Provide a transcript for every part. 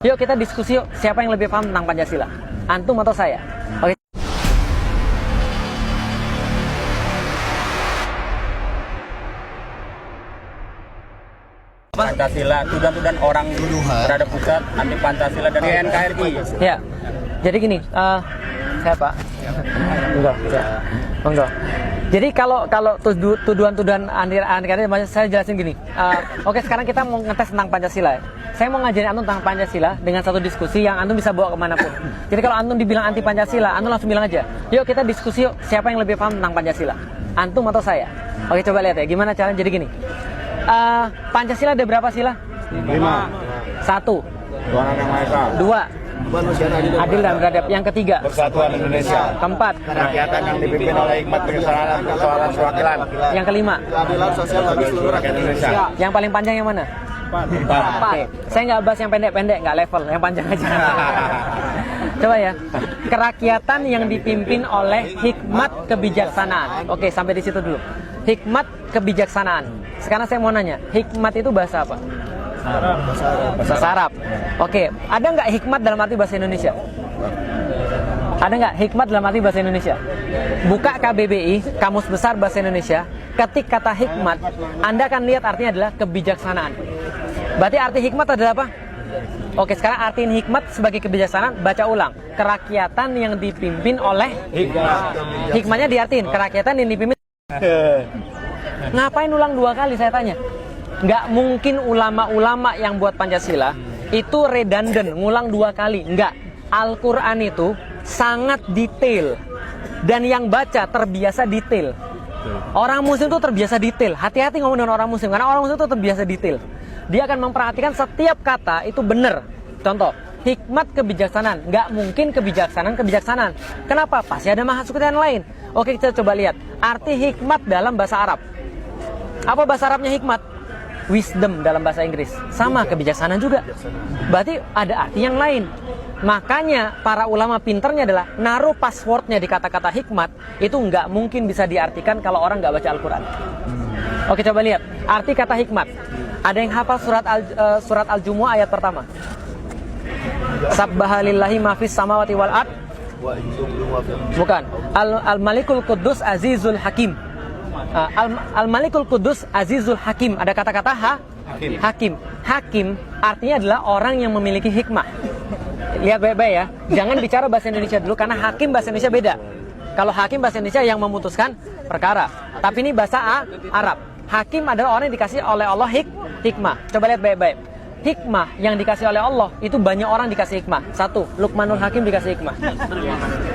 Yuk kita diskusi yuk, siapa yang lebih paham tentang Pancasila? Antum atau saya? Oke. Pancasila, tuduhan orang terhadap pusat anti Pancasila dari NKRI. Ya, jadi gini, siapa? Enggak, ya. Enggak. Jadi kalau tuduhan-tuduhan anti saya jelasin gini. Oke, sekarang kita mau ngetes tentang Pancasila. Saya mau ngajarin antum tentang Pancasila dengan satu diskusi yang antum bisa bawa kemanapun. Jadi kalau antum dibilang anti Pancasila, antum langsung bilang aja, yuk kita diskusi yuk, siapa yang lebih paham tentang Pancasila? Antum atau saya? Oke, coba lihat ya, gimana caranya. Jadi gini, Pancasila ada berapa sila? 5. 1. Tuhan Yang Maha Esa. 2. Adil dan beradab. Yang ketiga, Persatuan Indonesia. keempat, Kerakyatan yang dipimpin oleh hikmat kesetaraan persoalan perwakilan. yang kelima, Keadilan sosial bagi seluruh rakyat Indonesia. yang paling panjang yang mana? 4. Saya nggak bahas yang pendek-pendek, nggak level, yang panjang aja. Coba ya, kerakyatan yang dipimpin oleh hikmat kebijaksanaan. Oke, sampai di situ dulu. Hikmat kebijaksanaan. Sekarang saya mau nanya, hikmat itu bahasa apa? Bahasa Arab. Oke, ada nggak hikmat dalam arti bahasa Indonesia? Ada nggak hikmat dalam arti bahasa Indonesia? Buka KBBI, Kamus Besar Bahasa Indonesia, ketik kata hikmat, Anda akan lihat artinya adalah kebijaksanaan. Berarti arti hikmat adalah apa? Oke, sekarang artiin hikmat sebagai kebijaksanaan, baca ulang. Kerakyatan yang dipimpin oleh hikmatnya diartiin, kerakyatan yang dipimpin. Ngapain ulang 2 kali saya tanya? Nggak mungkin ulama-ulama yang buat Pancasila itu redundant, ngulang 2 kali. Nggak. Al-Quran itu sangat detail. Dan yang baca terbiasa detail. Orang muslim itu terbiasa detail. Hati-hati ngomong dengan orang muslim, karena orang muslim itu terbiasa detail. Dia akan memperhatikan setiap kata itu benar. Contoh, hikmat kebijaksanaan. Nggak mungkin kebijaksanaan. Kenapa? Pasti ada maksud yang lain. Oke, kita coba lihat. Arti hikmat dalam bahasa Arab. Apa bahasa Arabnya hikmat? Wisdom dalam bahasa Inggris. Sama, kebijaksanaan juga. Berarti ada arti yang lain. Makanya para ulama pinternya adalah naruh passwordnya di kata-kata hikmat. Itu nggak mungkin bisa diartikan kalau orang nggak baca Al-Quran. Oke, coba lihat. Arti kata hikmat. Ada yang hafal surat Al-Jumu'ah ayat pertama? Sabbahalillahi mafis samawati wal ard. Bukan. Al-Malikul Quddus Azizul Hakim. Al-Malikul Quddus Azizul Hakim. Ada kata-kata Hakim. Hakim artinya adalah orang yang memiliki hikmah. Lihat baik-baik ya. Jangan bicara bahasa Indonesia dulu, karena hakim bahasa Indonesia beda. Kalau hakim bahasa Indonesia yang memutuskan perkara. Tapi ini bahasa Arab. Hakim adalah orang yang dikasih oleh Allah hikmah. Coba lihat baik-baik. Hikmah yang dikasih oleh Allah itu banyak orang dikasih hikmah. 1. Luqmanul Hakim dikasih hikmah.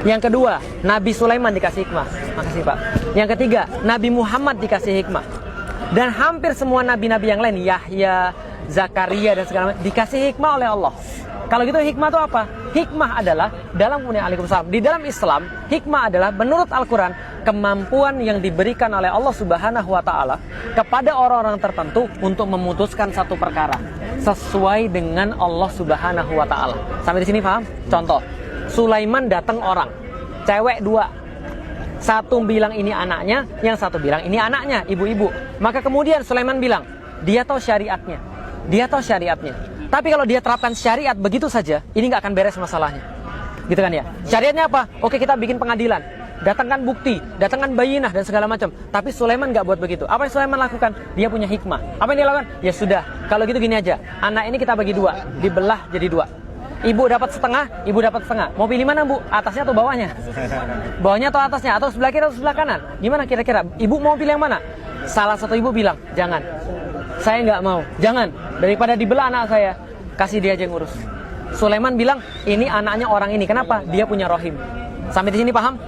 Yang kedua, Nabi Sulaiman dikasih hikmah. Makasih Pak. Yang ketiga, Nabi Muhammad dikasih hikmah. Dan hampir semua nabi-nabi yang lain, Yahya, Zakaria dan segala macam, dikasih hikmah oleh Allah. Kalau gitu hikmah itu apa? Hikmah adalah di dalam Islam, hikmah adalah menurut Al-Quran kemampuan yang diberikan oleh Allah Subhanahu wa Ta'ala kepada orang-orang tertentu untuk memutuskan satu perkara sesuai dengan Allah Subhanahu wa Ta'ala. Sampai di sini paham? Contoh, Sulaiman datang orang, cewek 2. Satu bilang ini anaknya, yang satu bilang ini anaknya, ibu-ibu. Maka kemudian Sulaiman bilang, dia tahu syariatnya. Tapi kalau dia terapkan syariat begitu saja, ini nggak akan beres masalahnya. Gitu kan ya? Syariatnya apa? Oke, kita bikin pengadilan. Datangkan bukti, datangkan bayinah dan segala macam. Tapi Sulaiman nggak buat begitu. Apa yang Sulaiman lakukan? Dia punya hikmah. Apa yang dia lakukan? Ya sudah, kalau gitu gini aja. Anak ini kita bagi 2, dibelah jadi 2. Ibu dapat setengah, ibu dapat setengah. Mau pilih mana, Bu? Atasnya atau bawahnya? Bawahnya atau atasnya? Atau sebelah kiri atau sebelah kanan? Gimana kira-kira? Ibu mau pilih yang mana? Salah satu ibu bilang, jangan. Saya nggak mau. Jangan. Daripada dibelah anak saya, kasih dia aja yang ngurus. Sulaiman bilang, ini anaknya orang ini. Kenapa? Dia punya rohim. Sampai di sini paham?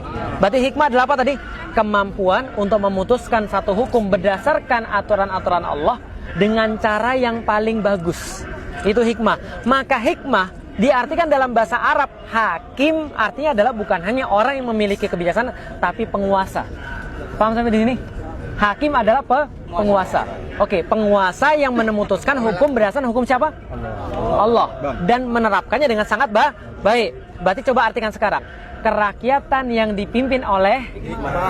Berarti hikmah adalah apa tadi? Kemampuan untuk memutuskan satu hukum berdasarkan aturan-aturan Allah dengan cara yang paling bagus. Itu hikmah. Maka hikmah diartikan dalam bahasa Arab, hakim artinya adalah bukan hanya orang yang memiliki kebijaksanaan, tapi penguasa. Paham sampai di sini? Hakim adalah penguasa. Oke, penguasa yang memutuskan hukum berdasarkan hukum siapa? Allah. Dan menerapkannya dengan sangat baik. Berarti coba artikan sekarang. Kerakyatan yang dipimpin oleh,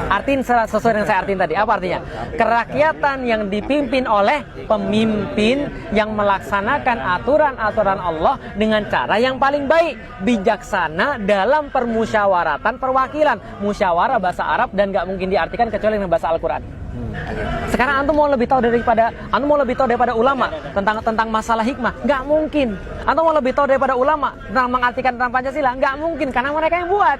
artiin sesuai dengan saya artiin tadi. Apa artinya? Kerakyatan yang dipimpin oleh pemimpin yang melaksanakan aturan-aturan Allah dengan cara yang paling baik, bijaksana dalam permusyawaratan perwakilan. Musyawarah bahasa Arab dan nggak mungkin diartikan kecuali dengan bahasa Al-Quran. Sekarang antum mau lebih tahu daripada ulama tentang masalah hikmah? Nggak mungkin. Antum mau lebih tahu daripada ulama tentang mengartikan tentang Pancasila? Nggak mungkin, karena mereka yang buat.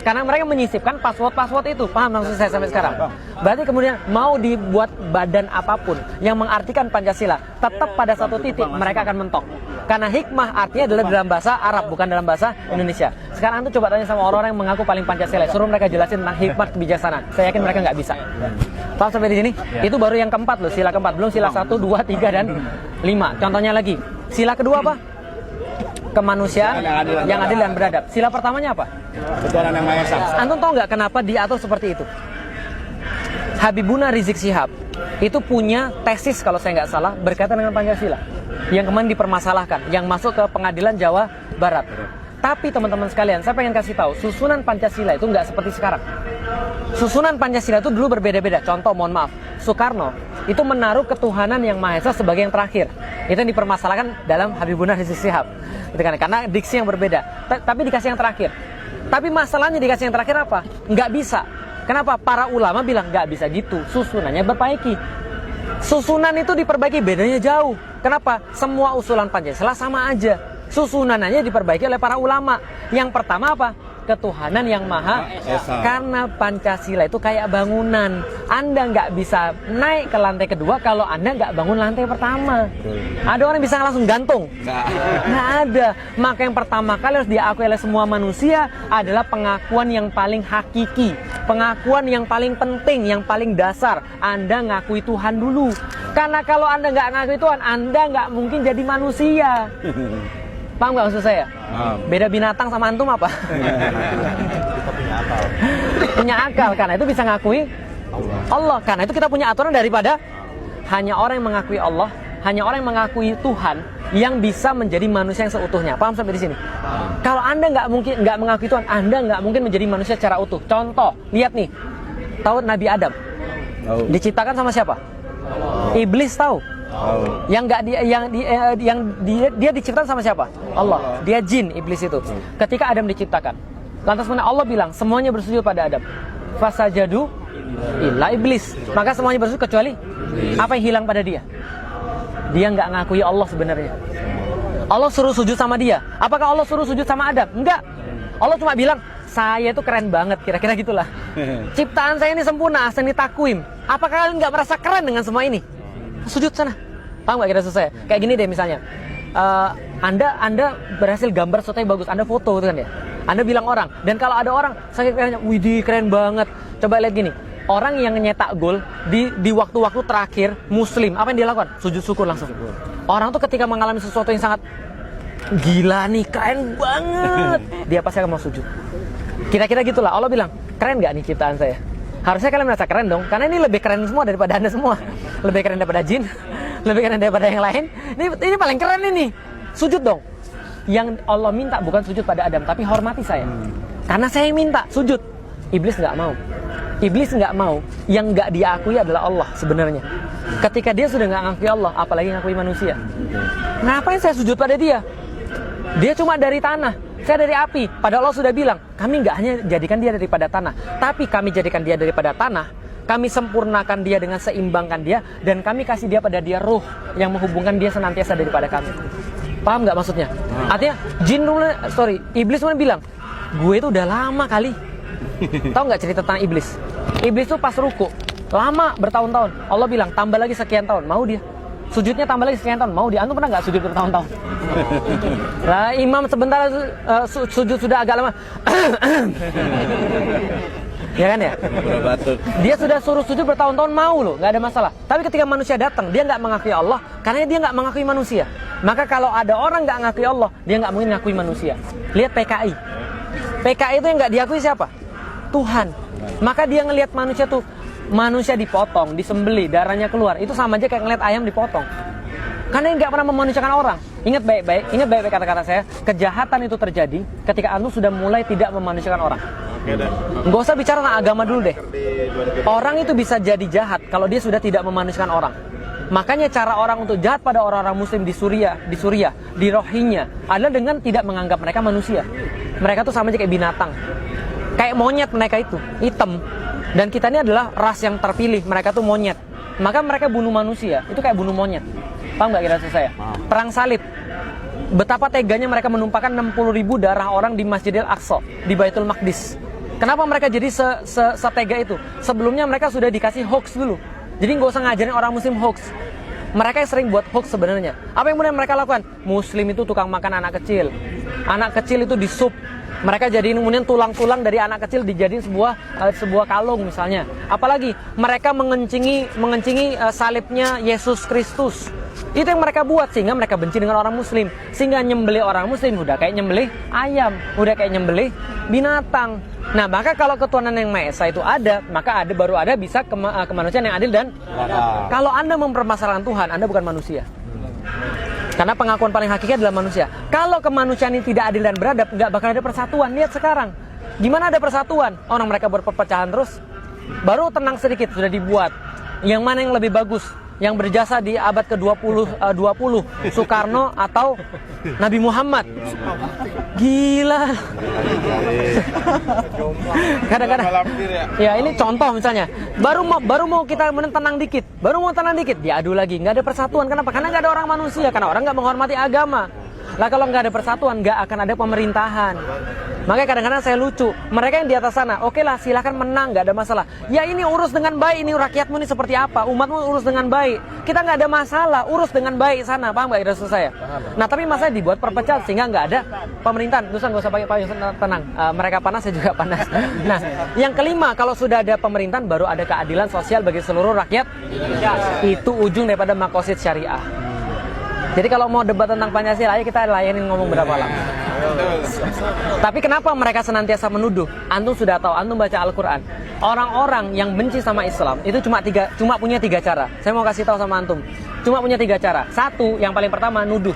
Karena mereka menyisipkan password itu. Paham maksud saya sampai sekarang? Berarti kemudian mau dibuat badan apapun yang mengartikan Pancasila, tetap pada satu titik mereka akan mentok. Karena hikmah artinya adalah dalam bahasa Arab, bukan dalam bahasa Indonesia. Sekarang antum coba tanya sama orang-orang yang mengaku paling Pancasila, suruh mereka jelasin tentang hikmah kebijaksanaan. Saya yakin mereka nggak bisa. Paham sampai di sini? Itu baru yang keempat loh, sila keempat. Belum sila 1, 2, 3, dan 5. Contohnya lagi. Sila kedua apa? Kemanusiaan yang adil dan beradab. Sila pertamanya apa? Ketuhanan yang Maha Esa. Antum tahu nggak kenapa diatur seperti itu? Habibuna Rizik Syihab itu punya tesis kalau saya nggak salah berkaitan dengan Pancasila yang kemarin dipermasalahkan, yang masuk ke pengadilan Jawa Barat. Tapi teman-teman sekalian, saya pengen kasih tahu, susunan Pancasila itu nggak seperti sekarang. Susunan Pancasila itu dulu berbeda-beda. Contoh, mohon maaf, Soekarno itu menaruh ketuhanan yang Maha Esa sebagai yang terakhir. Itu yang dipermasalahkan dalam Habibuna Rizik Syihab. Itu kan, karena diksi yang berbeda. Tapi dikasih yang terakhir. Tapi masalahnya dikasih yang terakhir apa? Nggak bisa. Kenapa? Para ulama bilang nggak bisa gitu. Susunannya diperbaiki. Susunan itu diperbaiki, bedanya jauh. Kenapa? Semua usulan Pancasila sama aja. Susunannya diperbaiki oleh para ulama. Yang pertama apa? Ketuhanan yang Maha Esa. Karena Pancasila itu kayak bangunan. Anda nggak bisa naik ke lantai kedua kalau Anda nggak bangun lantai pertama. Ada orang yang bisa langsung gantung? Nggak ada. Maka yang pertama kali harus diakui oleh semua manusia adalah pengakuan yang paling hakiki, pengakuan yang paling penting, yang paling dasar. Anda ngakui Tuhan dulu. Karena kalau Anda nggak ngakui Tuhan, Anda nggak mungkin jadi manusia. Paham nggak maksud saya? Beda binatang sama antum apa? Punya akal, karena itu bisa ngakui Allah. Karena itu kita punya aturan daripada hanya orang yang mengakui Allah, hanya orang yang mengakui Tuhan yang bisa menjadi manusia yang seutuhnya. Paham sampai di sini? Kalau Anda nggak mengakui Tuhan, Anda nggak mungkin menjadi manusia secara utuh. Contoh, lihat nih, tahu Nabi Adam diciptakan sama siapa? Iblis, tahu? Yang dia diciptakan sama siapa? Allah. Dia jin, iblis itu. Ketika Adam diciptakan, lantas mana Allah bilang semuanya bersujud pada Adam. Fasajadu illa iblis. Maka semuanya bersujud kecuali apa yang hilang pada dia? Dia nggak ngakui Allah sebenarnya. Allah suruh sujud sama dia. Apakah Allah suruh sujud sama Adam? Enggak. Allah cuma bilang, saya itu keren banget, kira-kira gitulah. Ciptaan saya ini sempurna, ahsani takwim. Apakah kalian nggak merasa keren dengan semua ini? Sujud sana. Paham gak kira saya? Kayak gini deh misalnya, Anda berhasil gambar sesuatu yang bagus, Anda foto itu kan ya. Anda bilang orang, dan kalau ada orang saya kira, widih keren banget. Coba lihat gini, orang yang nyetak gol di waktu-waktu terakhir Muslim, apa yang dia lakukan? Sujud syukur langsung. Orang tuh ketika mengalami sesuatu yang sangat gila nih, keren banget, dia pasti akan mau sujud. Kira-kira gitulah. Allah bilang, keren gak nih ciptaan saya? Harusnya kalian merasa keren dong, karena ini lebih keren semua daripada Anda semua. Lebih keren daripada jin, lebih keren daripada yang lain. Ini paling keren ini. Sujud dong. Yang Allah minta bukan sujud pada Adam, tapi hormati saya. Karena saya yang minta, sujud. Iblis nggak mau. Iblis nggak mau. Yang nggak diakui adalah Allah sebenarnya. Ketika dia sudah nggak ngakui Allah, apalagi ngakui manusia. Ngapain saya sujud pada dia? Dia cuma dari tanah, saya dari api. Padahal Allah sudah bilang, kami nggak hanya jadikan dia daripada tanah, tapi kami jadikan dia daripada tanah. Kami sempurnakan dia dengan seimbangkan dia, dan kami kasih dia pada dia ruh yang menghubungkan dia senantiasa daripada kami. Paham nggak maksudnya? Artinya iblis cuma bilang, gue itu udah lama kali. Tahu nggak cerita tentang iblis? Iblis tuh pas ruku, lama bertahun-tahun. Allah bilang tambah lagi sekian tahun, mau dia. Sujudnya tambah lagi sekian tahun, mau dia. Antum pernah nggak sujud bertahun-tahun? Lah imam sebentar sujud sudah agak lama. Ya kan ya? Dia sudah suruh sujud bertahun-tahun, mau loh, nggak ada masalah. Tapi ketika manusia datang, dia nggak mengakui Allah, karena dia nggak mengakui manusia. Maka kalau ada orang nggak mengakui Allah, dia nggak mungkin mengakui manusia. Lihat PKI. PKI itu yang nggak diakui siapa? Tuhan. Maka dia ngelihat manusia tuh, manusia dipotong, disembeli, darahnya keluar. Itu sama aja kayak ngelihat ayam dipotong. Karena dia nggak pernah memanusiakan orang. Ingat baik-baik kata-kata saya. Kejahatan itu terjadi ketika antum sudah mulai tidak memanusiakan orang. Nggak usah bicara tentang agama dulu deh. Orang itu bisa jadi jahat kalau dia sudah tidak memanusiakan orang. Makanya cara orang untuk jahat pada orang-orang muslim di Suriah, di Rohingya adalah dengan tidak menganggap mereka manusia. Mereka tuh sama aja kayak binatang. Kayak monyet mereka itu, hitam. Dan kita ini adalah ras yang terpilih, mereka tuh monyet. Maka mereka bunuh manusia, itu kayak bunuh monyet. Paham nggak kira-kira saya? Perang salib. Betapa teganya mereka menumpahkan 60.000 darah orang di Masjidil Aqsa, di Baitul Maqdis. Kenapa mereka jadi setega itu? Sebelumnya mereka sudah dikasih hoax dulu. Jadi nggak usah ngajarin orang muslim hoax. Mereka yang sering buat hoax sebenarnya. Apa yang kemudian mereka lakukan? Muslim itu tukang makan anak kecil. Anak kecil itu disup. Mereka jadiin kemudian tulang-tulang dari anak kecil dijadiin sebuah kalung misalnya. Apalagi mereka mengencingi salibnya Yesus Kristus. Itu yang mereka buat sehingga mereka benci dengan orang muslim. Sehingga nyembelih orang muslim udah kayak nyembelih ayam, udah kayak nyembelih binatang. Nah, maka kalau ketuhanan yang Maha Esa itu ada, maka baru ada bisa kemanusiaan yang adil dan kalau Anda mempermasalahkan Tuhan, Anda bukan manusia. Karena pengakuan paling hakiki adalah manusia. Kalau kemanusiaan ini tidak adil dan beradab, nggak bakal ada persatuan. Lihat sekarang, gimana ada persatuan? Orang mereka buat perpecahan terus. Baru tenang sedikit sudah dibuat. Yang mana yang lebih bagus? Yang berjasa di abad ke-20, Soekarno atau Nabi Muhammad? Gila. Kadang-kadang ya ini contoh misalnya. Baru mau kita tenang dikit. Diadu lagi. Nggak ada persatuan. Kenapa? Karena nggak ada orang manusia. Karena orang nggak menghormati agama. Lah kalau nggak ada persatuan, nggak akan ada pemerintahan. Makanya kadang-kadang saya lucu. Mereka yang di atas sana, oke lah silahkan menang, nggak ada masalah. Ya ini urus dengan baik, ini rakyatmu ini seperti apa, umatmu urus dengan baik. Kita nggak ada masalah, urus dengan baik sana, paham nggak kira saya? Nah tapi masalah dibuat perpecahan sehingga nggak ada pemerintahan. Terus nggak usah pakai payung, tenang. Mereka panas, saya juga panas. Nah yang kelima, kalau sudah ada pemerintahan, baru ada keadilan sosial bagi seluruh rakyat. Itu ujung daripada makosid syariah. Jadi kalau mau debat tentang Pancasila, ayo kita layanin ngomong berapa lama. Tapi kenapa mereka senantiasa menuduh? Antum sudah tahu, antum baca Al-Quran. Orang-orang yang benci sama Islam itu cuma punya 3 cara. Saya mau kasih tahu sama antum. Cuma punya 3 cara. Satu, yang paling pertama nuduh.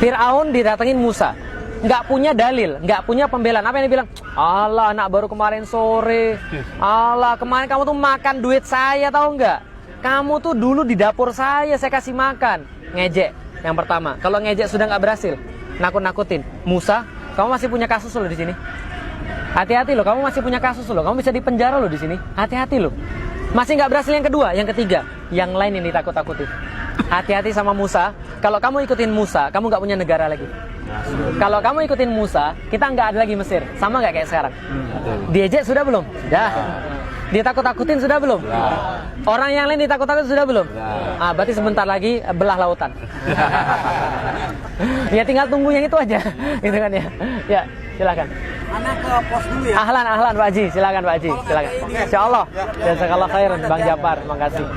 Fir'aun didatengin Musa, nggak punya dalil, nggak punya pembelaan. Apa yang dia bilang? Allah, anak baru kemarin sore. Allah, kemarin kamu tuh makan duit saya, tahu nggak? Kamu tuh dulu di dapur saya kasih makan. Ngejek yang pertama. Kalau ngejek sudah nggak berhasil, nakut-nakutin. Musa, kamu masih punya kasus loh di sini. Hati-hati loh, kamu masih punya kasus loh. Kamu bisa dipenjara loh di sini. Hati-hati loh. Masih nggak berhasil yang kedua, yang ketiga, yang lain yang ditakut-takutin. Hati-hati sama Musa. Kalau kamu ikutin Musa, kamu nggak punya negara lagi. Kalau kamu ikutin Musa, kita nggak ada lagi Mesir. Sama nggak kayak sekarang? Diejek sudah belum? Dah. Ditakut-takutin sudah belum? Orang yang lain ditakut-takutin sudah belum? Berarti sebentar lagi belah lautan. Ya tinggal tunggu yang itu aja, gitu kan ya. Ya, silakan. Anak ke pos dulu ya. Ahlan Pak Haji, silakan Pak Haji, silakan. Insyaallah. Jazakallah khairan Bang Japar, makasih.